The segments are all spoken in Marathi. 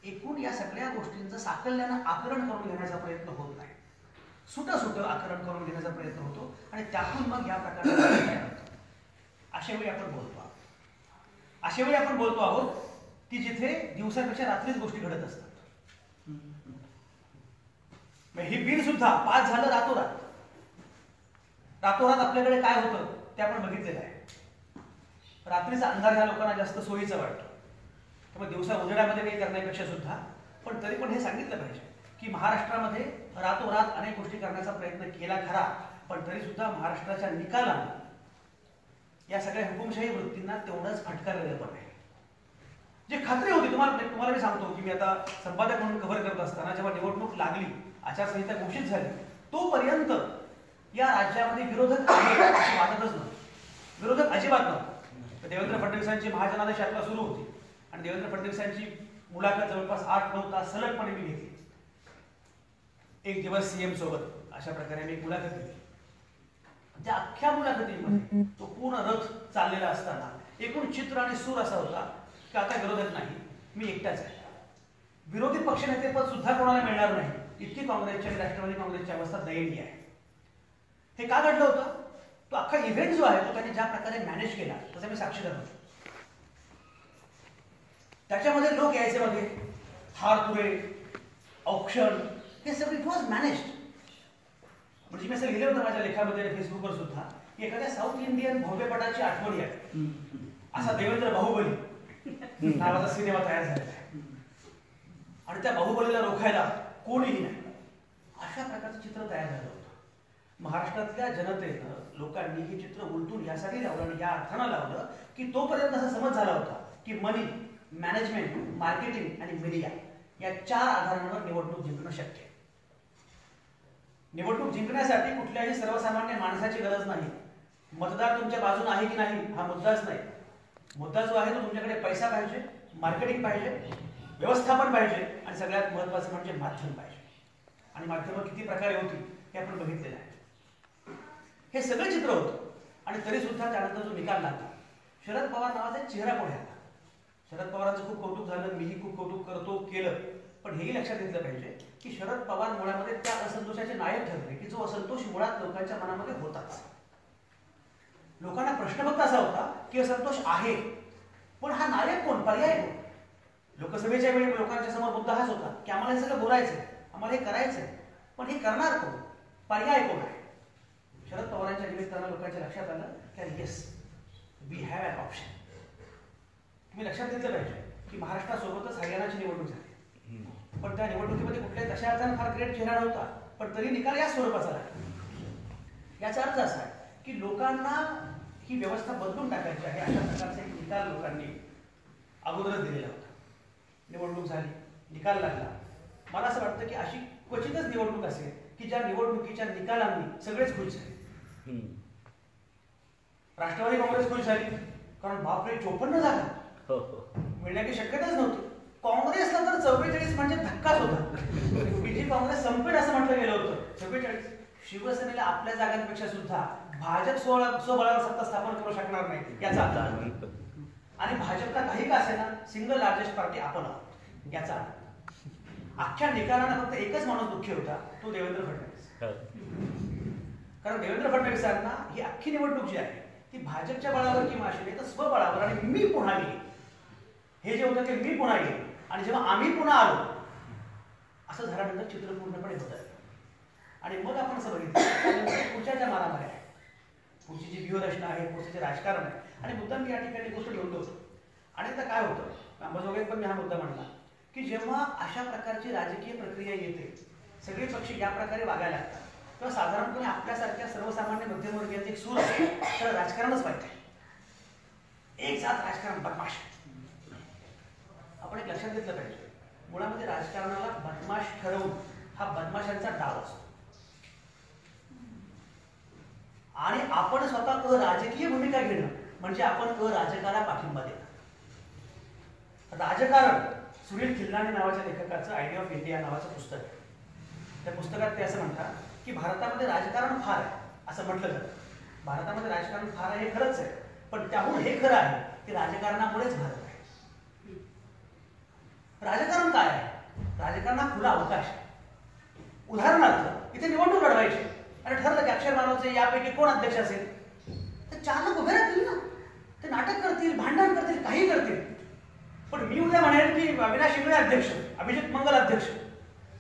एकूण या सगळ्या गोष्टींचं साकल्यानं आकलन करून घेण्याचा प्रयत्न होत नाही, सुटं आकलन करून घेण्याचा प्रयत्न होतो आणि त्यातून मग या प्रकारचा अशा वेळी आपण बोलतो आहोत की जिथे दिवसापेक्षा रात्रीच गोष्टी घडत असतात. हे बिल सुद्धा पास झालं रातोरात आपल्याकडे काय होतं ते आपण बघितलेलं आहे. रात्रीचा अंधार ह्या लोकांना जास्त सोयीचा वाटतो, त्यामुळे दिवसा उजेडामध्ये काही करण्यापेक्षा सुद्धा. पण तरी पण हे सांगितलं पाहिजे की महाराष्ट्रामध्ये रातोरात अनेक गोष्टी करण्याचा प्रयत्न केला खरा, पण तरी सुद्धा महाराष्ट्राच्या निकालानं या सगळ्या हुकुमशाही वृत्तींना तेवढंच फटकारलेलं पण आहे. जे खात्री होती, तुम्हाला मी सांगतो की मी आता संपादक म्हणून कव्हर करत असताना जेव्हा निवडणूक लागली, आचारसंहिता घोषित झाली, तोपर्यंत या राज्यामध्ये विरोधक आहे अशी वाटतच नव्हती. विरोधक अजिबात नव्हतं. देवेंद्र फडणवीसांची महाजनादेश यात्रा सुरू होती आणि देवेंद्र फडणवीसांची मुलाखत जवळपास 8-9 तास सलगपणे मी घेतली. एक दिवस सीएम सोबत अशा प्रकारे मी मुलाखत घेतली. त्या अख्ख्या मुलाखतीमध्ये तो पूर्ण रथ चाललेला असताना एकूण चित्र आणि सूर असा होता की आता विरोधक नाही, मी एकटाच आहे. विरोधी पक्षनेतेपद सुद्धा कोणाला मिळणार नाही, इतकी काँग्रेसची आणि राष्ट्रवादी काँग्रेसची अवस्था दयनीय आहे. हे का घडलं होतं? तो अख्खा इव्हेंट जो आहे तो त्यांनी ज्या प्रकारे मॅनेज केला त्याचा मी साक्षीदार होतो. त्याच्यामध्ये लोक यायचे मध्ये, हारतुरे, औक्षण, हे सगळं इट वॉज मॅनेज्ड. म्हणजे मी असं लिहिलं होतं माझ्या लेखामध्ये फेसबुकवर सुद्धा की एखाद्या साऊथ इंडियन भव्यपटाची आठवणी आहे, असा देवेंद्र बाहुबली नावाचा सिनेमा तयार झालेला आहे आणि त्या बाहुबलीला रोखायला कोणीही नाही, अशा प्रकारचं चित्र तयार झालं होतं. महाराष्ट्रातल्या जनतेनं, लोकांनी हे चित्र उलटून यासाठी लावलं आणि या अर्थानं लावलं की तोपर्यंत असा समज झाला होता की मनी, मॅनेजमेंट, मार्केटिंग आणि मीडिया या 4 आधारांवर निवडणूक जिंकणं शक्य आहे. निवडणूक जिंकण्यासाठी कुठल्याही सर्वसामान्य माणसाची गरज नाही. मतदार तुमच्या बाजूने आहे की नाही हा मुद्दाच नाही. मुद्दा जो आहे तो तुमच्याकडे पैसा पाहिजे, मार्केटिंग पाहिजे, व्यवस्थापन पाहिजे आणि सगळ्यात महत्वाचं म्हणजे माध्यम पाहिजे. आणि माध्यमं किती प्रकारे होती हे आपण बघितलेलं आहे. हे सगळं चित्र होतं आणि तरी सुद्धा त्यानंतर जो निकाल लागला, शरद पवार नावाचा एक चेहरा पुढे आला. शरद पवारांचं खूप कौतुक झालं, मीही खूप कौतुक केलं, पण हेही लक्षात घेतलं पाहिजे की शरद पवार मुळामध्ये त्या असंतोषाचे नायक ठरले की जो असंतोष मुळात लोकांच्या मनामध्ये होताच. लोकांना प्रश्न फक्त असा होता की असंतोष आहे, पण हा नायक कोण, पर्याय कोण? लोकसभेच्या वेळी लोकांच्या समोर मुद्दा हाच होता की आम्हाला हे सगळं बोलायचंय, आम्हाला हे करायचंय, पण हे करणार कोण, पर्याय कोण आहे? शरद पवारांच्या निमित्तानं लोकांच्या लक्षात आलं की yes, we have an option. तुम्ही लक्षात घेतलं पाहिजे की महाराष्ट्रासोबतच हरियाणाची निवडणूक झाली, पण त्या निवडणुकीमध्ये कुठल्याही तशा अर्थानं फार ग्रेट चेहरा नव्हता, पण तरी निकाल याच स्वरूपाचा लागला. याचा अर्थ असा आहे की लोकांना ही व्यवस्था बदलून टाकायची आहे अशा प्रकारचा एक निकाल लोकांनी अगोदरच दिलेला होता. निवडणूक झाली, निकाल लागला. मला असं वाटतं की अशी क्वचितच निवडणूक असेल की ज्या निवडणुकीच्या निकालांनी सगळेच खुश झाले. राष्ट्रवादी काँग्रेस खुश झाली कारण बापरे 54 जागा मिळण्याची शक्यताच नव्हती. काँग्रेसला तर 44 म्हणजे धक्काच होता. बीजेपी काँग्रेस संपेल असं म्हटलं गेलं होतं. 44. शिवसेनेला आपल्या जागांपेक्षा सुद्धा भाजप स्वबळावर सत्ता स्थापन करू शकणार नाही याचा अर्थ, आणि भाजपला काही का असेना सिंगल लार्जेस्ट पार्टी आपण आहोत याचा अर्थ. अख्ख्या निकालानं फक्त एकच माणूस दुःखी होता, तो देवेंद्र फडणवीस. कारण देवेंद्र फडणवीसांना ही अख्खी निवडणूक जी आहे ती भाजपच्या बळावर किंवा अशी नाही तर स्वबळावर आणि मी पुन्हा गेली, हे जे होतं ते मी पुन्हा गेले आणि जेव्हा आम्ही पुन्हा आलो असं झाल्यानंतर चित्र पूर्णपणे होतं. आणि मग आपण असं बघितलं पुढच्या ज्या मारामाऱ्या आहे, पुढची जी व्यूहरचना आहे, पुढचं जे राजकारण आहे, आणि मुद्दा मी या ठिकाणी गोष्ट ठेवतो. आणि आता काय होतं, अंबाजोगाईत पण मी हा मुद्दा म्हणला की जेव्हा अशा प्रकारची राजकीय प्रक्रिया येते, सगळे पक्ष या प्रकारे वागायला लागतात, तेव्हा साधारणपणे आपल्यासारख्या सर्वसामान्य मध्यमवर्गीयांचे एक सूर असेल तर राजकारणच पाहिजे. एक जात राजकारण बदमाश. आपण एक लक्षात घेतलं पाहिजे, मुळामध्ये राजकारणाला बदमाश ठरवून हा बदमाशांचा डाव असतो आणि आपण स्वतः राजकीय भूमिका घेणं म्हणजे आपण राजकाला पाठिंबा देणं. राजकारण सुनील खिल्लानी नावाच्या लेखकाचं आयडिया ऑफ इंडिया नावाचं पुस्तक आहे. त्या पुस्तकात ते असं म्हणतात की भारतामध्ये राजकारण फार आहे असं म्हटलं जातं. भारतामध्ये राजकारण फार आहे हे खरंच आहे, पण त्याहून हे खरं आहे की राजकारणामुळेच भारत आहे. राजकारण काय आहे? राजकारणात खुला अवकाश आहे. उदाहरणार्थ इथे निवडणूक लढवायची आणि ठरलं की अक्षय मानवचे यापैकी कोण अध्यक्ष असेल तर 4 लोक उभे राहतील ना. ते नाटक करतील, भांडण करतील, काही करतील. पण मी उद्या म्हणेन की अविनाश इंगळे अध्यक्ष, अभिजित मंगल अध्यक्ष,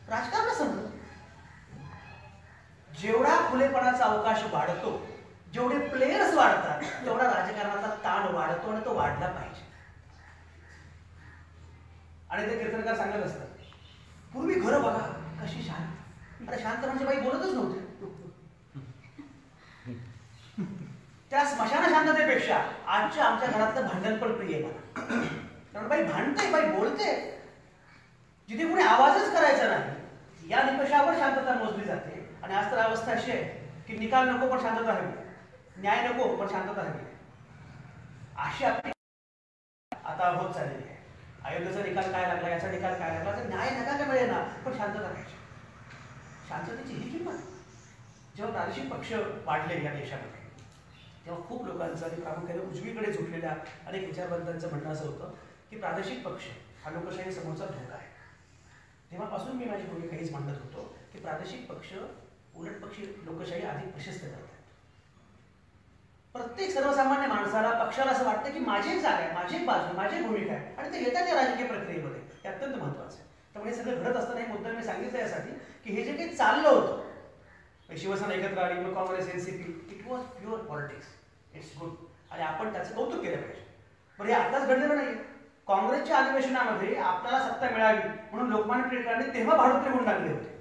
राजकारण संपलं. जेवढा खुलेपणाचा अवकाश वाढतो, जेवढे प्लेयर्स वाढतात, तेवढा राजकारणाचा ताण वाढतो आणि तो वाढला पाहिजे. आणि ते कीर्तनकार सांगत असतात, पूर्वी घरं बघा कशी शांत. अरे शांत म्हणजे बाई बोलतच नव्हते. त्या स्मशान शांततेपेक्षा आजच्या आमच्या घरातलं भांडण पण प्रिय आहे मला. कारण बाई भांडते, बाई बोलते. जिथे कोणी आवाजच करायचा नाही या निकषावर शांतता मोजली जाते. आणि आज तर अवस्था अशी आहे की निकाल नको पण शांतता हवी, न्याय नको पण शांतता हवी, अशी आपली आता होत चाललेली आहे. अयोध्येचा निकाल काय लागला, याचा निकाल काय लागला, तर न्याय नका का मिळेना पण शांतता पाहिजे. शांततेची ही किंमत. जेव्हा प्रादेशिक पक्ष वाढले या देशामध्ये तेव्हा खूप लोकांचं आणि प्रामुख्याने उजवीकडे झुकलेल्या अनेक विचारवंतांचं म्हणणं असं होतं की प्रादेशिक पक्ष हा लोकशाही समोरचा धोका आहे. तेव्हापासून मी माझी भूमिका हेच मांडत होतो की प्रादेशिक पक्ष उलट पक्ष लोकशाही अधिक प्रशस्त करतात. प्रत्येक सर्वसामान्य माणसाला, पक्षाला असं वाटतं की माझी एक जागा आहे, माझी एक बाजू, माझी भूमिका आहे आणि ते येतात या राजकीय प्रक्रियेमध्ये. हे अत्यंत महत्वाचं आहे. त्यामुळे हे सगळं घडत असताना एक मुद्दा मी सांगितलं यासाठी की हे जे काही चाललं होतं, शिवसेना एकत्र आली, मग Congress, NCP, it was pure politics. It's good आणि आपण त्याचं कौतुक केलं पाहिजे. पण हे आताच घडलेलं नाही. काँग्रेसच्या अधिवेशनामध्ये आपल्याला सत्ता मिळावी म्हणून लोकमान्य टिळकांनी तेव्हा भाडोत्री होऊन टाकले होते.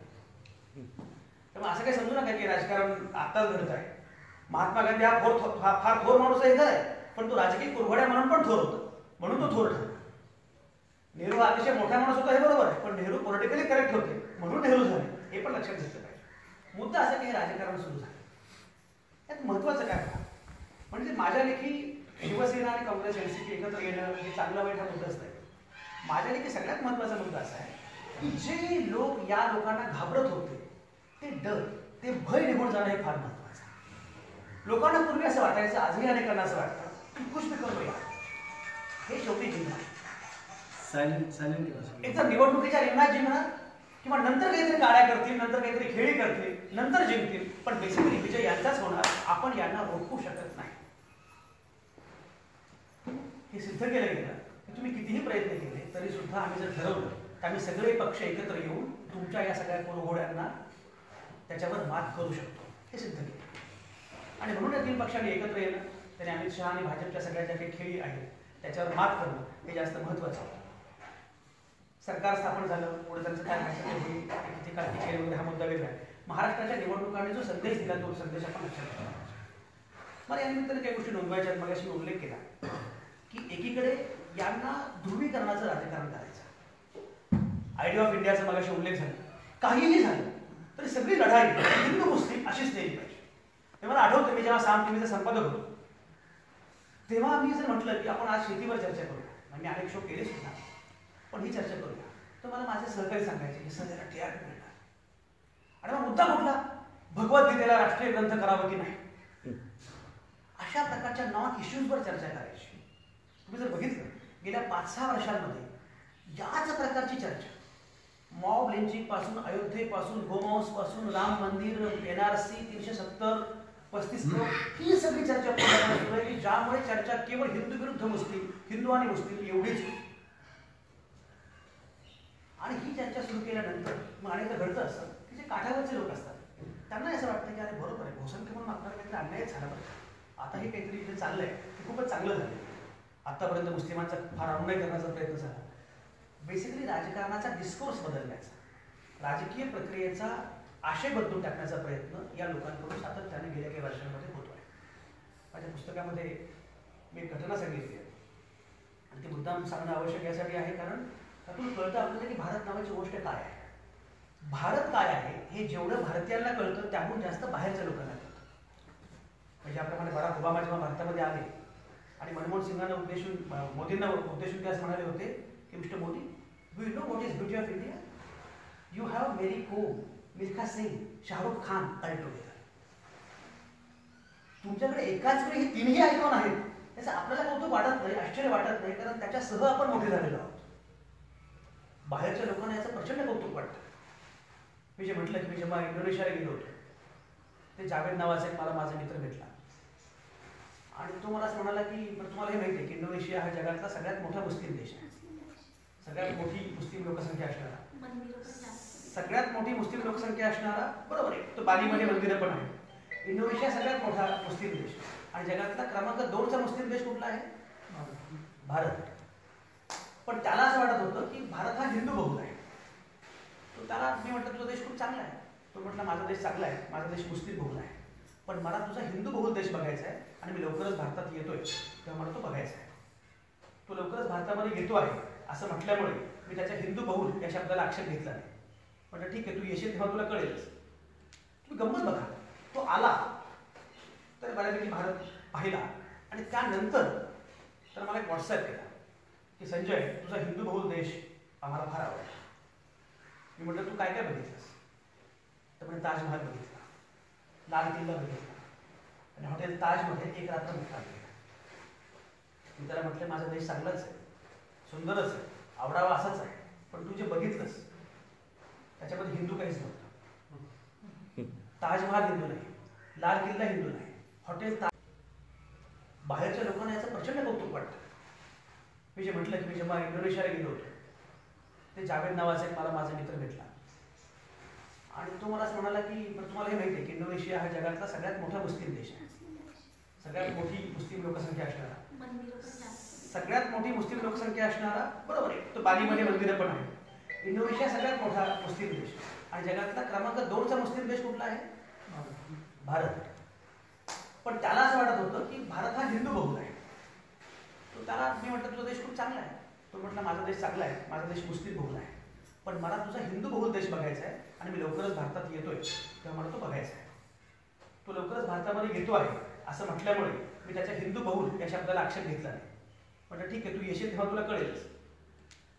तेव्हा असं काही समजू नका की राजकारण आताच घडत आहे. महात्मा गांधी हा फार थोर माणूस आहे खरं आहे, पण तो राजकीय कुरघोड्या म्हणून पण थोर होता, म्हणून तो थोर ठरला. नेहरू हा अतिशय मोठा माणूस होता हे बरोबर आहे, पण नेहरू पॉलिटिकली करेक्ट होते म्हणून नेहरू झाले, हे पण लक्षात घेतलं पाहिजे. मुद्दा असा की हे राजकारण सुरू झालं. यात महत्वाचं काय म्हणजे माझ्या लेखी शिवसेना आणि काँग्रेस, एनसीपी एकत्र येणं हे चांगला वाईट हा मुद्दाच नाही. माझ्या लेखी सगळ्यात महत्वाचा मुद्दा असा आहे की जे लोक या लोकांना घाबरत होते ते डर, ते भय निघून जाणं हे फार महत्वाचं आहे. लोकांना पूर्वी असं वाटायचं, आजही अनेकांना असं वाटतं की कुछ भी करो यार, हे शेवटी जिंकणार. एक तर निवडणुकीच्या रिंगणात जिंकणार किंवा नंतर काहीतरी गाड्या करतील, नंतर काहीतरी खेळी करतील, नंतर जिंकतील, पण बेसिकली विजय यांचाच होणार. आपण यांना रोखू शकत नाही. हे सिद्ध केलं गेलं की तुम्ही कितीही प्रयत्न केले तरी सुद्धा आम्ही जर ठरवलं तर आम्ही सगळे पक्ष एकत्र येऊन तुमच्या या सगळ्या कुरघोड्यांना त्याच्यावर मात करू शकतो, हे सिद्ध केलं. आणि म्हणून या 3 पक्षांनी एकत्र येणं, त्याने अमित शहा आणि भाजपच्या सगळ्या ज्या काही खेळी आहेत त्याच्यावर मात करणं हे जास्त महत्वाचं होतं. सरकार स्थापन झालं, पुढे त्यांचं काय व्हायचं किती काळजी केली वगैरे हा मुद्दा वेगळा आहे. महाराष्ट्राच्या निवडणुकांनी जो संदेश दिला तो संदेश आपण लक्षात ठेवला. मला या निमित्ताने काही गोष्टी नोंदवायच्या आहेत. मगाशी मी उल्लेख केला की एकीकडे यांना ध्रुवीकरणाचं राजकारण करायचं. आयडिया ऑफ इंडियाचा मगाशी उल्लेख झाला. काहीही झालं तरी सगळी लढाई हिंदू मुस्लिम अशीच नेली पाहिजे. ते मला आठवतं मी जेव्हा साम टीव्हीचा संपादक होतो तेव्हा मी जर म्हटलं की आपण आज शेतीवर चर्चा करूया, मी अनेक शो केले सुद्धा, पण ही चर्चा करूया, तर मला माझे सहकारी सांगायचे की सर त्याला TRP मिळणार. आणि मग मुद्दा कुठला? भगवद्गीतेला राष्ट्रीय ग्रंथ करावं की नाही, अशा प्रकारच्या नॉन इश्यूजवर चर्चा करायची. तुम्ही जर बघितलं गेल्या 5-6 वर्षांमध्ये याच प्रकारची चर्चा, मॉब लिंचिंग पासून, अयोध्येपासून, गोमांस पासून, राम मंदिर, NRC 370, 35 ही सगळी चर्चा सुरू आहे की ज्यामुळे चर्चा केवळ हिंदू विरुद्ध मुस्लिम, हिंदू आणि मुस्लिम एवढीच. आणि ही चर्चा सुरू केल्यानंतर मग अनेकदा घडतं असतं की जे काठावरचे लोक असतात त्यांना असं वाटतं की अरे बरोबर आहे, बहुसंख्य म्हणून आपल्याला काहीतरी अन्यायच झाला पाहिजे. आता हे काहीतरी इथे चाललंय ते खूपच चांगलं झालं. आतापर्यंत मुस्लिमांचा फार अन्याय करण्याचा प्रयत्न झाला. बेसिकली राजकारणाचा डिस्कोर्स बदलण्याचा, राजकीय प्रक्रियेचा आशय बदलून टाकण्याचा प्रयत्न या लोकांकडून सातत्याने गेल्या काही वर्षांमध्ये होतो आहे. माझ्या पुस्तकामध्ये मी एक घटना सांगितली आहे आणि ती मुद्दाम सांगणं आवश्यक यासाठी आहे कारण त्यातून कळतं आपल्याला की भारत नावाची गोष्ट काय आहे. भारत काय आहे हे जेवढं भारतीयांना कळतं त्याहून जास्त बाहेरच्या लोकांना कळतं. म्हणजे आपल्याकडे बराक ओबामा जेव्हा भारतामध्ये आले आणि मनमोहन सिंगांना उद्देशून, मोदींना उद्देशून ते असं म्हणाले होते की mister Modi, do you know what is beauty of India? You have Mary Kom, Milkha Singh, Shahrukh Khan all together. तुमच्याकडे एकाच वेळी हे 3ही आयकॉन आहेत. त्याचं आपल्याला कौतुक वाटत नाही, आश्चर्य वाटत नाही, कारण त्याच्यासह आपण मोठे झालेलो आहोत. बाहेरच्या लोकांना याचं प्रचंड कौतुक वाटतं. मी जे म्हटलं की मी जेव्हा इंडोनेशियाला गेलो होतो, ते जावेद नावाचा एक मला माझा मित्र भेटला आणि तो मला असं म्हणाला की तुम्हाला हे माहिती आहे की इंडोनेशिया हा जगातला सगळ्यात मोठा मुस्लिम देश आहे, सगळ्यात मोठी मुस्लिम लोकसंख्या असणारा, सगळ्यात मोठी मुस्लिम लोकसंख्या असणारा, बरोबर आहे, तो बालीमध्ये मंदिरं पण आहे. इंडोनेशिया सगळ्यात मोठा मुस्लिम देश आणि जगातला क्रमांक 2चा मुस्लिम देश कुठला आहे? भारत. पण त्याला असं वाटत होतं की भारत हा हिंदू बहुल आहे. तो त्याला मी म्हटलं तुझा देश खूप चांगला आहे. तो म्हटला माझा देश चांगला आहे, माझा देश मुस्लिम बहुल आहे, पण मला तुझा हिंदू बहुल देश बघायचा आहे आणि मी लवकरच भारतात येतोय तेव्हा मला तो बघायचा आहे. तो लवकरच भारतामध्ये येतो आहे असं म्हटल्यामुळे मी त्याच्या हिंदू बहुल या शब्दाला आक्षेप घेतला नाही. म्हटलं ठीक आहे, तू येशील तेव्हा तुला कळेलच. तुम्ही गंमत बघा, तो आला तर बऱ्यापैकी भारत पाहिला आणि त्यानंतर तर मला एक व्हॉट्सॲप केला की संजय, तुझा हिंदू बहुल देश आम्हाला फार आवडला. मी म्हटलं तू काय काय बघितलंस? तर म्हणजे ताजमहाल बघितला, लाल किल्ला बघितला आणि हॉटेल ताजमध्ये एक रात्र मुक्काम केला. मी त्याला म्हटलं माझा देश चांगलाच आहे, सुंदरच आहे, आवडावा असाच आहे, पण तू जे बघितलंस त्याच्यामध्ये हिंदू काहीच नव्हतं. ताजमहाल हिंदू नाही, लाल किल्ला हिंदू नाही, हॉटेल बाहेरच्या लोकांना याचं प्रचंड कौतुक वाटतं. मी जे म्हटलं की मी जेव्हा इंडोनेशियाला गेलो होतो, ते जावेद नावाचा एक मला माझा मित्र भेटला आणि तो मला असं म्हणाला की तुम्हाला हे माहिती आहे की इंडोनेशिया हा जगातला सगळ्यात मोठा मुस्लिम देश आहे, सगळ्यात मोठी मुस्लिम लोकसंख्या असणारा, सगळ्यात मोठी मुस्लिम लोकसंख्या असणारा, बरोबर आहे, तो बालीमध्ये मंदिरं पण आहे. इंडोनेशिया सगळ्यात मोठा मुस्लिम देश आणि जगातला क्रमांक 2चा मुस्लिम देश कुठला आहे? भारत. पण त्याला असं वाटत होतं की भारत हा हिंदू बहुल आहे. तो त्याला मी म्हटलं तुझा देश खूप चांगला आहे. तो म्हटला माझा देश चांगला आहे, माझा देश मुस्लिम बहुल आहे, पण मला तुझा हिंदू बहुल देश बघायचा आहे आणि मी लवकरच भारतात येतोय तेव्हा मला तो बघायचा आहे. तो लवकरच भारतामध्ये येतो आहे असं म्हटल्यामुळे मी त्याच्या हिंदू बहुल या शब्दाला आक्षेप घेतला नाही. म्हटलं ठीक आहे, तू येशील तेव्हा तुला कळेलच.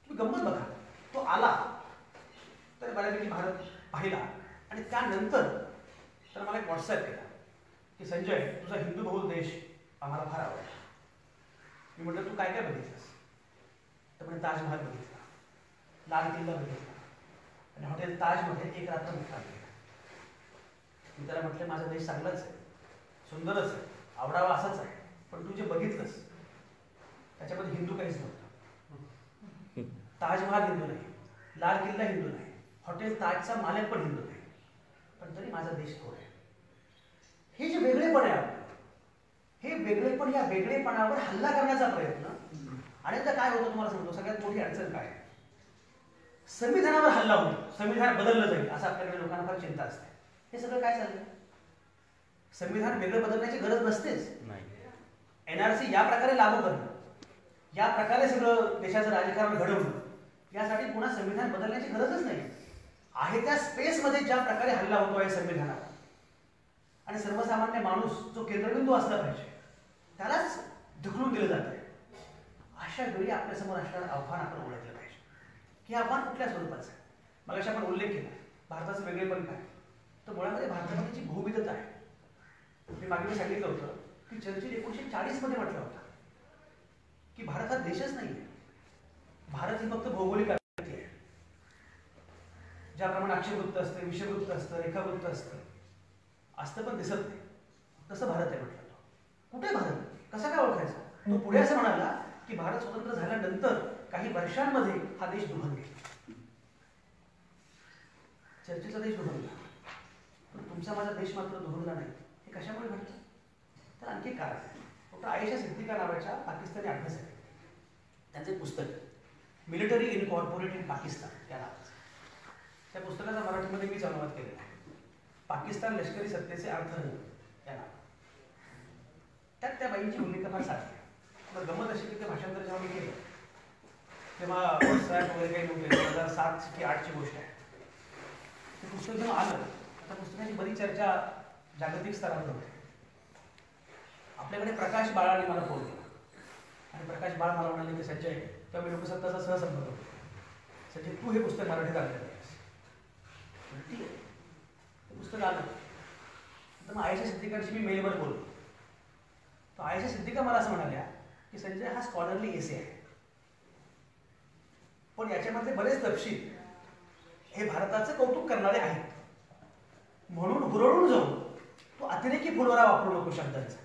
तुम्ही गंमत बघा, तो आला तर बऱ्यापैकी भारत पाहिला आणि त्यानंतर तर मला एक व्हॉट्सॲप केला की संजय, तुझा हिंदू बहुल देश आम्हाला फार आवडला. मी म्हटलं तू काय काय बघितलंस? तर म्हणजे ताजमहाल बघितला, लाल किल्ला बघितला आणि हॉटेल ताजमध्ये एक रात्र मुक्काम केला. मी त्याला म्हटलं माझा देश चांगलाच आहे, सुंदरच आहे, आवडावा असाच आहे, पण तू जे बघितलंस त्याच्यामध्ये हिंदू काहीच नव्हतं. ताजमहाल हिंदू नाही, लाल किल्ला हिंदू नाही, हॉटेल ताजचा मालक पण हिंदू नाही, पण तरी माझा देश थोर आहे. हे जे वेगळेपण आहे आपलं, हे वेगळेपण, या वेगळेपणावर हल्ला करण्याचा प्रयत्न. आणि आता काय होतं तुम्हाला सांगतो, सगळ्यात मोठी अडचण काय? संविधानावर हल्ला होतो, संविधान बदललं जाईल असं आपल्याकडे लोकांना फार चिंता असते. हे सगळं काय चाललंय? संविधान वेगळं बदलण्याची गरज नसतेच. NRC या प्रकारे लागू करणं, या प्रकारे सगळं देशाचं राजकारण घडवणं, यासाठी पुन्हा संविधान बदलण्याची गरजच नाही आहे. त्या स्पेसमध्ये ज्या प्रकारे हल्ला होतो आहे संविधानावर आणि सर्वसामान्य माणूस जो केंद्रबिंदू असला पाहिजे त्यालाच ढकलून दिलं जात आहे. अशा वेळी आपल्यासमोर असणारं आव्हान आपण ओळखलं पाहिजे की आव्हान कुठल्या स्वरूपाचं आहे. मग अशा आपण उल्लेख केला भारताचं वेगळेपण काय, तर मुळामध्ये भारतामध्ये जी बहुविधता आहे. मी मागे सांगितलं होतं की चर्चिल 1940 मध्ये म्हटलं होतं की भारत हा देशच नाही आहे, भारत ही फक्त भौगोलिक आकृती आहे. ज्याप्रमाणे अक्षरवृत्त असतं, विषुववृत्त असतं, रेखावृत्त असतं पण दिसत नाही, तसं भारत आहे म्हटलं. कुठे भारत, कसा काय ओळखायचा? तो पुढे असं म्हणाला की भारत स्वतंत्र झाल्यानंतर काही वर्षांमध्ये हा देश दुभंगला, चर्चेचा देश दुभंगला, पण तुमचा माझा देश मात्र दुभंगला नाही. हे कशामुळे घडतं? तर आणखी कारण आहे. डॉक्टर आयेशा सिद्दीका नावाच्या पाकिस्तानी अभ्यासक आहे, त्यांचं एक पुस्तक मिलिटरी इनकॉर्पोरेट इन पाकिस्तान या नावाचं. त्या पुस्तकाचा मराठीमध्ये मीच अनुवाद केलेला आहे, पाकिस्तान लष्करी सत्तेचे अर्थरंग या नावात. त्यात त्या बाईंची भूमिका फार साधी आहे. मग गमत अशी की ते भाषांतर जेव्हा मी केलं तेव्हा व्हॉट्सॲप वगैरे काही नव्हते, 2007 की 2008 ची गोष्ट आहे. ते पुस्तक जेव्हा आलं, त्या पुस्तकाची बरीच चर्चा जागतिक स्तरावर होते. आपल्याकडे प्रकाश बाळाने मला फोन केला आणि प्रकाश बाळ मला म्हणाले की संजय, तेव्हा मी लोकसत्ताचा सहसंपर्क होतो, संजय तू हे पुस्तक मराठीत आणलं आहेस. ठीक आहे, ते पुस्तक आलं तर मग आयेशा सिद्दीकांशी मी मेलवर बोललो. तर आयेशा सिद्दीका मला असं म्हणाल्या की संजय, हा स्कॉलरली एसे आहे, पण याच्यामध्ये बरेच तपशील हे भारताचं कौतुक करणारे आहेत. म्हणून हुरळून जाऊन तो अतिरेकी फुलवरा वापरू नको शब्दांचा.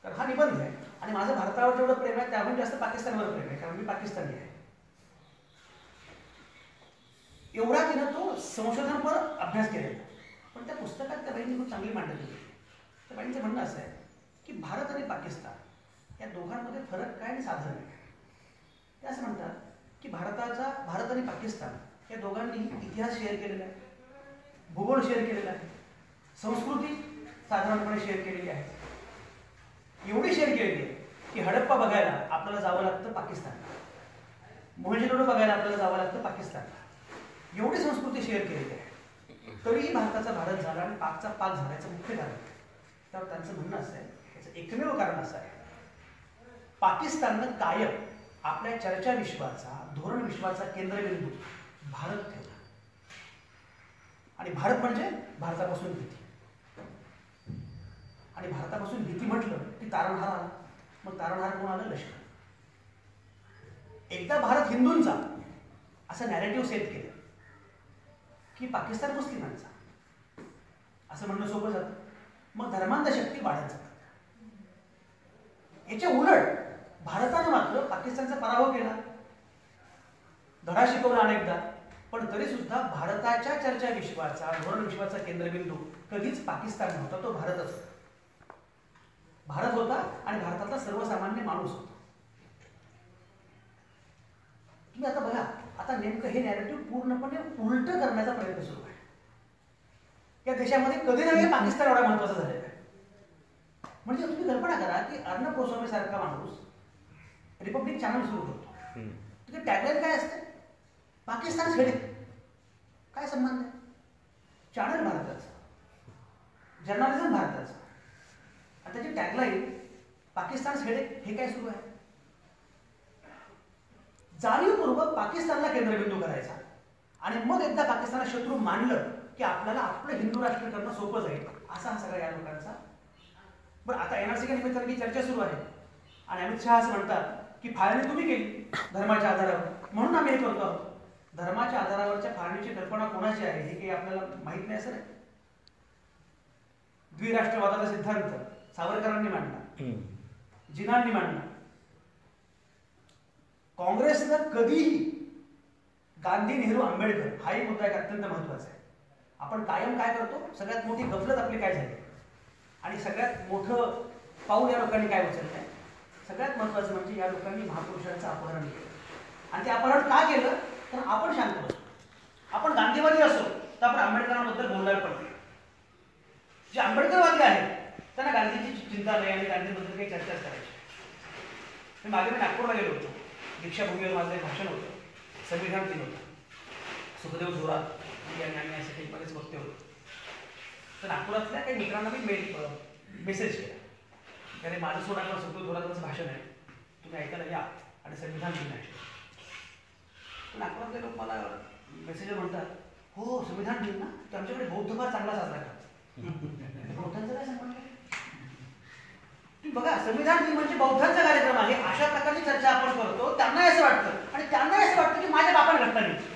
कारण हा निबंध आहे आणि माझं भारतावर जेवढं प्रेम आहे त्याहून जास्त पाकिस्तानवर प्रेम आहे, कारण मी पाकिस्तानी आहे. एवढा तिनं तो संशोधनपर अभ्यास केलेला. पण त्या पुस्तकात त्या बाईंनी खूप चांगली मांडणी केली. त्या बाईंचं म्हणणं असं आहे की भारत आणि पाकिस्तान या दोघांमध्ये फरक काय आणि साधन आहे. ते असं म्हणतात की भारत आणि पाकिस्तान या दोघांनी इतिहास शेअर केलेला आहे, भूगोल शेअर केलेला आहे, संस्कृती साधारणपणे शेअर केलेली आहे. एवढी शेअर केलेली आहे की हडप्पा बघायला आपल्याला जावं लागतं पाकिस्तान, मोहनजोदडो बघायला आपल्याला जावं लागतं पाकिस्तान. एवढी संस्कृती शेअर केलेली आहे. तरीही भारताचा भारत झाला आणि पाकचा पाक झाला. याचं मुख्य कारण तर त्यांचं म्हणणं असं आहे, याचं एकमेव कारण असं आहे, पाकिस्ताननं कायम आपल्या चर्चा विश्वाचा, धोरण विश्वाचा केंद्रबिंदू भारत ठेवला. आणि भारत म्हणजे भारतापासून भीती. आणि भारतापासून भीती म्हटलं की तारणहार आला. मग तारणहार कोण आलं? लष्कर. एकदा भारत हिंदूंचा असं नॅरेटिव्ह सेट केलं की पाकिस्तान मुस्लिमांचा, असं म्हणणं सोपं जातं. मग धर्मांध शक्ती वाढत जातात. याच्या उलट भारतानं मात्र पाकिस्तानचा पराभव केला, धडा शिकवला अनेकदा. पण तरी सुद्धा भारताच्या चर्चा विश्वाचा, धोरण विश्वाचा केंद्रबिंदू कधीच पाकिस्तान नव्हता, तो भारतच होता. भारत होता आणि भारतातला सर्वसामान्य माणूस होता. तुम्ही आता बघा, आता नेमकं हे नॅरेटिव्ह पूर्णपणे उलट करण्याचा प्रयत्न सुरू आहे. या देशामध्ये कधी नव्हे पाकिस्तान एवढा महत्वाचा झालेला आहे. म्हणजे तुम्ही कल्पना करा की अर्णब गोस्वामी सारखा माणूस रिपब्लिक चॅनल सुरू करतो. तिथे टॅगलाईन काय असते? पाकिस्तान हेडेक. काय संबंध आहे? चॅनल भारताचं, जर्नलिझम भारताचं, आणि त्याची टॅगलाईन पाकिस्तान हेडेक. हे काय सुरू आहे? जाणीवपूर्वक पाकिस्तानला केंद्रबिंदू करायचा आणि मग एकदा पाकिस्तानला शत्रू मानलं की आपल्याला आपलं हिंदू राष्ट्र करणं सोपं जाईल, असा हा सगळा या लोकांचा. बरं, आता एनआरसीच्या निमित्ताने चर्चा सुरू आहे आणि अमित शहा असं म्हणतात की फाळणी तुम्ही केली धर्माच्या आधारावर, म्हणून आम्ही हे करतो आहोत. धर्माच्या आधारावरच्या फाळणीची कल्पना कोणाची आहे हे काही आपल्याला माहित नाही असं नाही. द्विराष्ट्रवादाचा सिद्धांत सावरकरांनी मांडला, जिनांनी मांडला. काँग्रेसनं कधीही गांधी, नेहरू, आंबेडकर हाही मुद्दा एक अत्यंत महत्वाचा आहे. आपण कायम काय करतो? सगळ्यात मोठी गफलत आपली काय झाली आणि सगळ्यात मोठं पाऊल या लोकांनी काय उचललंय? सगळ्यात महत्वाचं म्हणजे या लोकांनी महापुरुषांचं अपहरण केलं. आणि ते अपहरण का केलं? तर आपण शांत बसतो. आपण गांधीवादी असो तर आपण आंबेडकरांबद्दल बोलणार पडते. जे आंबेडकरवादी आहेत त्यांना गांधीची चिंता नाही आणि गांधीबद्दल काही चर्चाच करायची. मागे मी नागपूरला गेलो होतो. दीक्षाभूमीवर माझं एक भाषण होतं, संविधान दिन होतं. सुखदेव थोरात यांनी आम्ही असे काही बरेच वक्ते होते. तर नागपुरातल्या काही मित्रांना मी मेसेज केला, त्याने माझं सोडा पण सुखदेव थोरातांचं भाषण आहे, तुम्ही ऐकायला या आणि संविधान दिन आहे. नागपुरातले लोक मला मेसेज म्हणतात, हो संविधान दिन ना, तर आमच्याकडे बौद्ध फार चांगला साजरा करतात. बौद्धांचं काय संबंध? तुम्ही बघा, संविधान दिन म्हणजे बौद्धांचा कार्यक्रम आहे, अशा प्रकारची चर्चा आपण करतो. त्यांना असं वाटतं आणि त्यांना असं वाटतं की माझ्या बापाने घटना लिहिली.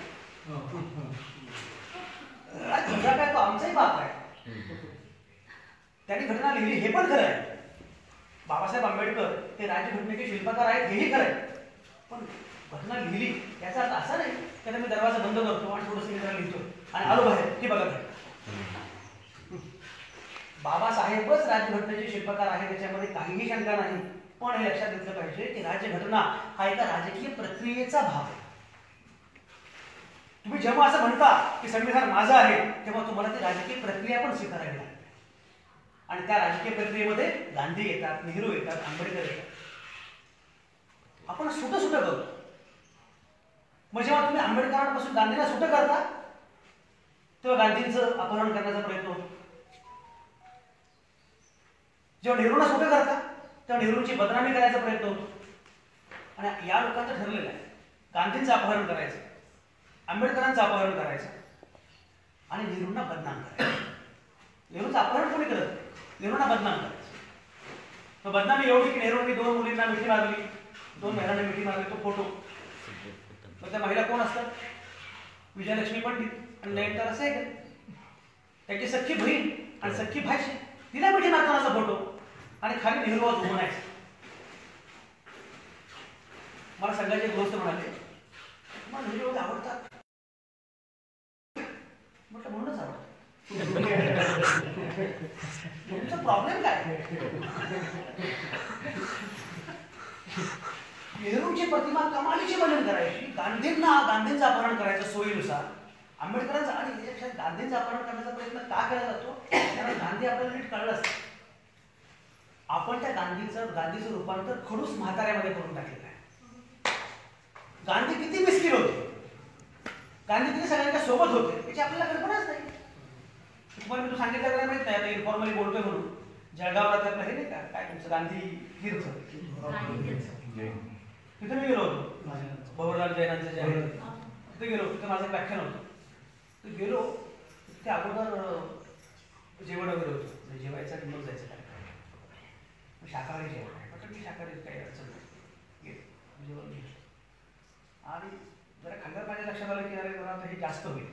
तुझा काय, तो आमचाही बाप आहे, त्यांनी घटना लिहिली हे पण खरं आहे. बाबासाहेब आंबेडकर हे राज्यघटनेचे शिल्पकार आहेत हेही खरं आहे. पण घटना लिहिली याचा अर्थ असा नाही की मी दरवाजा बंद करतो आणि थोडंसं मी जरा लिहितो आणि आलो बाहेर की बघा काय. बाबासाहेबच राज्यघटनेचे शिल्पकार आहे, त्याच्यामध्ये काहीही शंका नाही. पण हे लक्षात घेतलं पाहिजे की राज्यघटना हा एका राजकीय प्रक्रियेचा भाग आहे. तुम्ही जेव्हा असं म्हणता की संविधान माझं आहे, तेव्हा तुम्हाला ती राजकीय प्रक्रिया पण स्वीकारावी लागते. आणि त्या राजकीय प्रक्रियेमध्ये गांधी येतात, नेहरू येतात, आंबेडकर येतात. आपण सुट करतो. मग जेव्हा तुम्ही आंबेडकरांपासून गांधीला सुट करता तेव्हा गांधींचं अपहरण करण्याचा प्रयत्न होतो. जेव्हा नेहरूंना सुट करता तेव्हा नेहरूंची बदनामी करायचा प्रयत्न होतो. आणि या लोकांचं ठरलेलं आहे गांधींचं अपहरण करायचं, आंबेडकरांचं अपहरण करायचं आणि नेहरूंना बदनाम करायचं. नेहरूंचं अपहरण कोणी करत? नेहरूंना बदनाम करायचं. बदनामी एवढी की नेहरूंनी 2 मुलींना मिठी मारली, 2 महिलांना मिठी मारली, तो फोटो मग त्या महिला कोण असतात? विजयलक्ष्मी पंडित आणि नयनतारा सहगल, त्याची सख्खी बहीण आणि सख्खी भाची, तिला मिठी मारतानाचा फोटो आणि खाली नेहरू उभं म्हणायचं. मला संघाचे गृहस्थ म्हणाले, मला नेहरू आवडतात. म्हटलं म्हणूनच आवडतात. तुमचा प्रॉब्लेम काय? नेहरूंची प्रतिमा कमालीची मनन करायची, गांधींचं अपहरण करायचं सोयीनुसार, आंबेडकरांचा आणि त्याच्यापेक्षा गांधींचं अपहरण करण्याचा प्रयत्न का केला जातो? कारण गांधी आपल्याला नीट कळलं असतं. आपण त्या गांधीचं रूपांतर खडूस म्हाताऱ्यामध्ये करून टाकलेलं आहे. गांधी किती मिस्किल होते, गांधी किती सगळ्यांच्या सोबत होते याची आपल्याला कल्पनाच नाही. तुम्हाला मी सांगितलं काय माहित नाही, आता इन्फॉर्मली बोलतोय म्हणून. जळगावला तर हे नाही का काय तुमचं गांधी तीर्थ, तिथे मी गेलो होतो. भवरलाल जैनांचं जे आहे तिथे गेलो. तिथे माझं व्याख्यान होतं. तिथे गेलो, तिथे अगोदर जेवण वगैरे होतं. म्हणजे जेवायचं आणि मग जायचं काय शाकाहारी जेवण आहे. म्हटलं मी शाकाहारी काही अडचण नाही, जेवण घेतलं. आणि जरा खाल्ल्यावर माझ्या लक्षात आलं की अरे जरा आता हे जास्त होईल,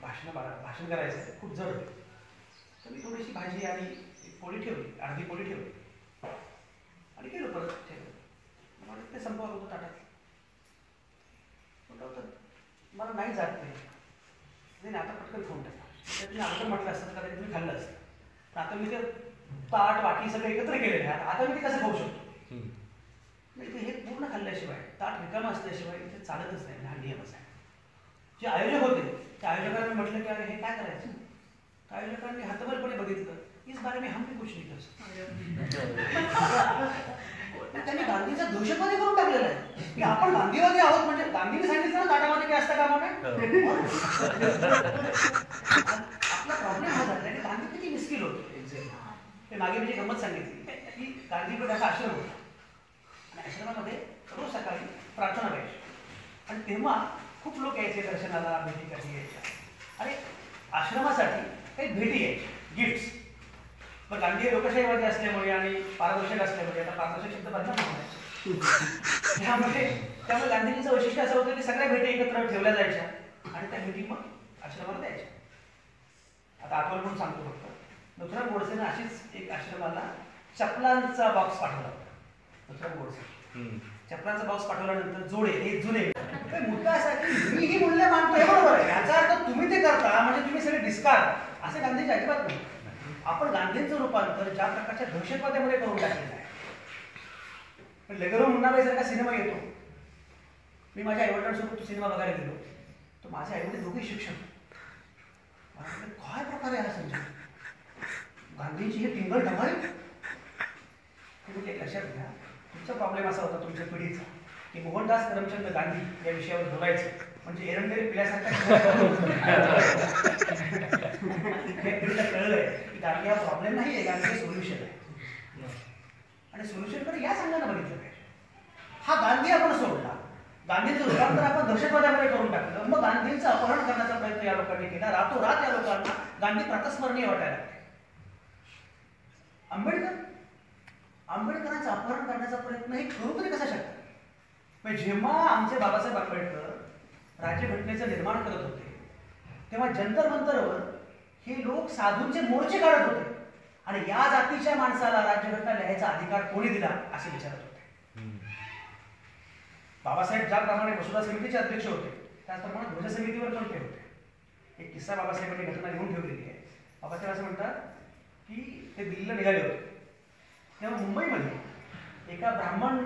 भाषण करायचं आहे, खूप जड होईल. तर मी थोडीशी भाजी आणि एक पोळी ठेवली, अर्धी पोळी ठेवली आणि गेलो परत ठेवलं. मला ते संपवलं होतं ताटात. म्हटलं होतं मला नाही जात नाही, आता पटकन खाऊन टाका. तर तुम्ही अगोदर म्हटलं असतं तर तुम्ही खाल्लं असतं. तर आता मी ते ताट वाटी सगळं एकत्र केलेलं आहे, आता मी ते कसं खाऊ शकतो? नाही, हे पूर्ण खाल्ल्याशिवाय, ताट रिकामं असल्याशिवाय इथे चालतच नाही. हा नियमच आहे. जे आयोजक होते त्या आयोजकांनी म्हटलं की अरे हे काय करायचं? त्या आयोजकांनी हातभरपणे बघितलं, इस बारे में हम भी कुछ नहीं कर सकते. त्यांनी गांधीचा दहशतवादी करून टाकलेला आहे की आपण गांधीवादी आहोत. म्हणजे गांधीने सांगितलं ना ताटामध्ये काय असतं कामा काय. आपला प्रॉब्लेम हा झाला की गांधी किती मिस्किल होते. ते मागे मी गंमत सांगितली की गांधीकडे असा आश्रम होता आणि आश्रमामध्ये रोज सकाळी प्रार्थना व्हायची आणि तेव्हा खूप लोक यायचे दर्शनाला, भेटीसाठी यायच्या आणि आश्रमासाठी काही भेटी यायची, गिफ्ट्स. पण गांधी लोकशाहीवादी असल्यामुळे आणि पारदर्शक असल्यामुळे, आता पारदर्शक शब्द बदनाम होणार, त्यामुळे गांधीजीचं वैशिष्ट्य असं होतं की सगळ्या भेटी एकत्र ठेवल्या जायच्या आणि त्या भेटी मग आश्रमाला द्यायच्या. आता आठवण म्हणून सांगतो फक्त, नथुराम गोडसेनं अशीच एक आश्रमाला चपलांचा बॉक्स पाठवला होता. नथुराम गोडसे चपलांचा बॉक्स पाठवल्यानंतर जोडे हे जुने. मुद्दा असा की मी ही मूल्य मानतोय बरोबर आहे, याचा अर्थ तुम्ही ते करता म्हणजे तुम्ही सगळे डिस्कार्ड, असं गांधीजी अजिबात नाही. आपण गांधींचं रूपांतर ज्या प्रकारच्या दहशतवाद्यामध्ये करून टाकलेलं आहे. पण लेगरो मुन्नाबाईसारखा सिनेमा येतो. मी माझ्या आईवडिलांसोबत तो सिनेमा बघायला गेलो, तर माझे आईवडील दोघे शिक्षक. काय प्रकारे हा संजय, गांधींची हे टिंगल ढमाळी. लक्षात घ्या, तुमचा प्रॉब्लेम असा होता तुमच्या पिढीचा की मोहनदास करमचंद गांधी या विषयावर बोलायचं म्हणजे एरंडेल पिल्यासारखा. कळलंय की गांधी हा प्रॉब्लेम नाही आहे, गांधी सोल्युशन आहे आणि सोल्युशनकडे या संघानं बघितलं पाहिजे. हा गांधी आपण सोडला, गांधीचं रूपांतर आपण दहशतवाद्यामध्ये करून टाकलं, मग गांधींचं अपहरण करण्याचा प्रयत्न या लोकांनी केला. रातोरात या लोकांना गांधी प्रातस्मरणीय वाटायला लागले. आंबेडकरांचं अपहरण करण्याचा प्रयत्न हे करू तरी कसा शकतात? म्हणजे जेव्हा आमचे बाबासाहेब आंबेडकर राज्यघटनेचं निर्माण करत होते तेव्हा जंतर मंतरवर हे लोक साधूंचे मोर्चे काढत होते आणि या जातीच्या माणसाला राज्यघटना लिहायचा अधिकार कोणी दिला असे विचारत होते. बाबासाहेब ज्याप्रमाणे मसुदा समितीचे अध्यक्ष होते त्याचप्रमाणे ध्वज समितीवर पण ते होते. एक किस्सा बाबासाहेबांनी घटना लिहून ठेवलेली आहे. बाबासाहेब असं म्हणतात की ते दिल्लीला निघाले होते तेव्हा मुंबईमध्ये एका ब्राह्मण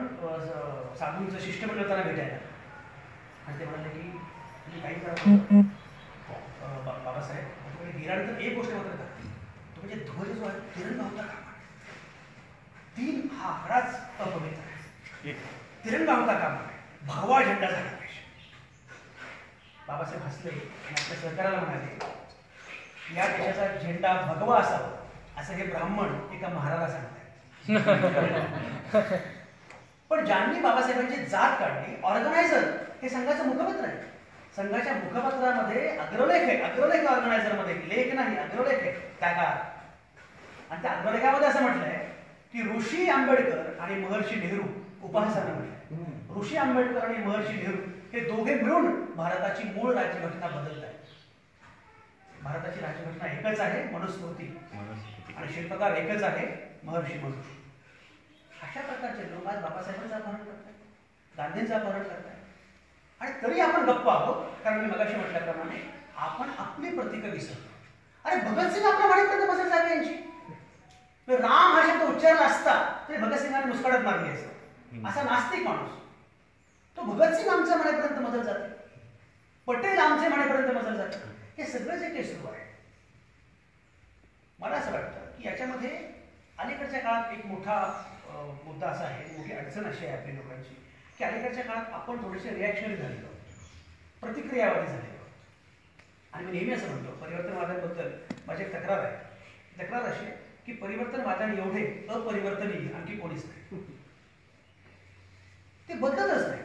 साधूंचं शिष्टमंडळ त्यांना भेटायला आणि ते म्हणाले की तुम्ही काही करा बाबासाहेब, गिराणी तर एक गोष्ट मात्र करा, तो म्हणजे ध्वज जो आहे तिरंगा होता कामा नये. 3 हा आकडाच अपवित्र आहे. तिरंगा होता कामा नये, भगवा झेंडा झाला पाहिजे. बाबासाहेब हसले आणि आपल्या सरकाराला म्हणाले या देशाचा झेंडा भगवा असावा असं हे ब्राह्मण एका महाराजा सांगतात. पण ज्यांनी बाबासाहेबांची जात काढली, ऑर्गनायझर हे संघाचं मुखपत्र आहे. संघाच्या मुखपत्रामध्ये अग्रलेख आहे, अग्रलेख ऑर्गनायझर मध्ये, लेख नाही अग्रलेख आहे त्या काळात. आणि त्या अग्रलेखामध्ये असं म्हटलंय की ऋषी आंबेडकर आणि महर्षी नेहरू उपासना म्हटलंय. ऋषी आंबेडकर आणि महर्षी नेहरू हे दोघे मिळून भारताची मूळ राज्यघटना बदलत आहेत. भारताची राज्यघटना एकच आहे, मनुस्मृती, आणि शिल्पकार एकच आहे, महर्षी मनु. अशा प्रकारचे लोक आज बाबासाहेबांचं अपहरण करतात, गांधींचं अपहरण करतात, आणि तरी आपण गप्प आहोत. कारण मी मगाशी म्हटल्याप्रमाणे आपण आपली प्रतीकं विसरतो. अरे भगतसिंग आपल्या वाडीपर्यंत बसत जावे यांची. राम हा शब्द उच्चारला असता तरी भगतसिंगाने मुस्काळत मारली असं. असा नास्तिक माणूस तो भगतसिंग आमच्या म्हणेपर्यंत मदत जाते, पटेल आमचे म्हणेपर्यंत मदत जाते. हे सगळं जे काही सुरू आहे, मला असं वाटतं की याच्यामध्ये अलीकडच्या काळात एक मोठा मुद्दा असा आहे, मोठी अडचण अशी आहे आपल्या लोकांची, की अलीकडच्या काळात आपण थोडेसे रिॲक्शनरी झालेलो, प्रतिक्रियावादी झालेलो. आणि मी नेहमी असं म्हणतो, परिवर्तनवादाबद्दल माझी एक तक्रार आहे. तक्रार अशी आहे की परिवर्तनवादाने एवढे अपरिवर्तनीय आणखी कोणीच नाही. ते बदलतच नाही,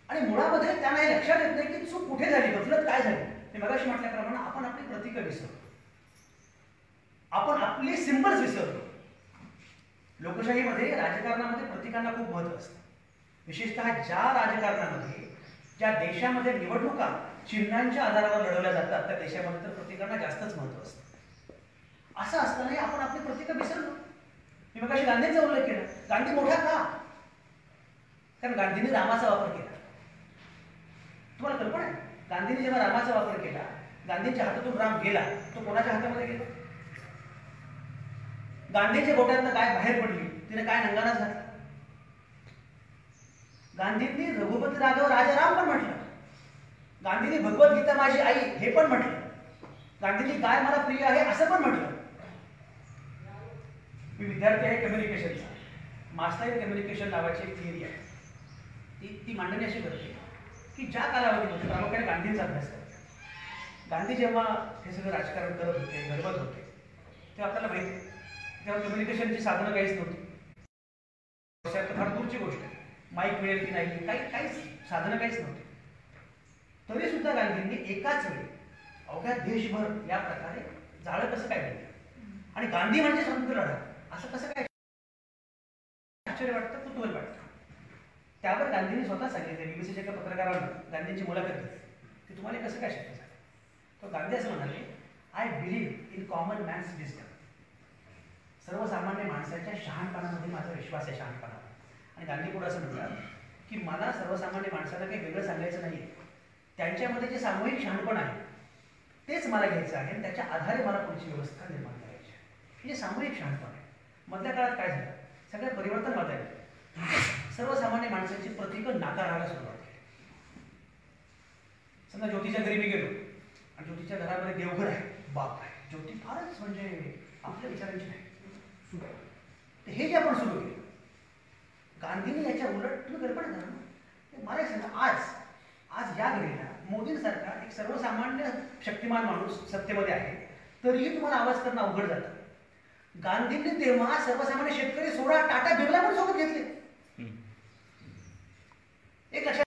आणि मुळामध्ये त्यांना हे लक्षात येत नाही की चूक कुठे झाली, बदलत काय झाली. मी मगाशी म्हटल्याप्रमाणे आपण आपली प्रतीकं विसरतो, आपण आपले सिम्बल्स विसरतो. लोकशाहीमध्ये, राजकारणामध्ये प्रतीकांना खूप महत्त्व असतं. विशेषतः ज्या राजकारणामध्ये, ज्या देशामध्ये निवडणुका चिन्हांच्या आधारावर लढवल्या जातात, त्या देशामध्ये तर प्रतीकांना जास्तच महत्त्व असतं. असं असतानाही आपण आपली प्रतीकं विसरलो. मी मगाशी गांधींचा उल्लेख केला. गांधी मोठा का? कारण गांधींनी रामाचा वापर केला. तुम्हाला कल्पना आहे, गांधींनी जेव्हा रामाचा वापर केला, गांधींच्या हातातून राम गेला, तो कोणाच्या हातामध्ये गेला? गांधीच्या बोटातनं काय बाहेर पडली, तिने काय नंगानाच घातला. गांधींनी रघुपती राघव राजा राम पण म्हटलं, गांधींनी भगवद्गीता माझी आई हे पण म्हटलं, गांधींनी काय मला प्रिय आहे असं पण म्हटलं. मी विद्यार्थी आहे कम्युनिकेशनचा. मास्टर कम्युनिकेशन नावाची एक थिअरी आहे. ती मांडणी अशी करते की ज्या कालावधीमध्ये प्रामुख्याने गांधींचा अभ्यास करते, गांधी जेव्हा हे सगळं राजकारण करत होते, घडवत होते, तेव्हा आपल्याला माहिती आहे तेव्हा कम्युनिकेशनची साधनं काहीच नव्हती. फार दूरची गोष्ट आहे, माईक मिळेल की नाही, काहीच साधनं काहीच नव्हती. तरी सुद्धा गांधींनी एकाच वेळी अवघ्या देशभर या प्रकारे जाळं कसं काय दिलं. आणि गांधी म्हणजे स्वातंत्र्य लढा असं कसं काय आश्चर्य वाटतं, कुतूहल वाटतं. त्यावर गांधींनी स्वतः सांगितलं, बीबीसीच्या एका पत्रकारांना गांधींची मुलाखत घेतली की तुम्हाला कसं काय शक्य झालं. तो गांधी असं म्हणाले, I believe in common man's wisdom. सर्वसामान्य माणसाच्या शहाणपणामध्ये माझा विश्वास आहे, शहाणपणा. आणि गांधी पुढे असं म्हणतात की मला सर्वसामान्य माणसाला काही वेगळं सांगायचं नाहीये, त्यांच्यामध्ये जे सामूहिक शहाणपण आहे तेच मला घ्यायचं आहे, आणि त्याच्या आधारे मला पुढची व्यवस्था निर्माण करायची आहे. म्हणजे सामूहिक शहाणपण आहे. मधल्या काळात काय झालं, सगळं परिवर्तन वाटायला सर्वसामान्य माणसाची प्रतीकं नाकारायला सुरुवात केली. समजा ज्योतीच्या घरी मी गेलो आणि ज्योतीच्या घरामध्ये देवघर आहे, बाप आहे, ज्योती फारच म्हणजे आपल्या विचारांची नाही. हे जे आपण सुरू केलं, गांधींनी याच्या उलट तुम्ही कल्पना करा ना. मला सांगा, आज या घडीला मोदींसारखा एक सर्वसामान्य शक्तिमान माणूस सत्तेमध्ये आहे, तरीही तुम्हाला आवाज करणं अवघड जातं. गांधींनी तेव्हा सर्वसामान्य शेतकरी सोडा, टाटा बिर्ला पण सोबत घेतले. एक लक्षात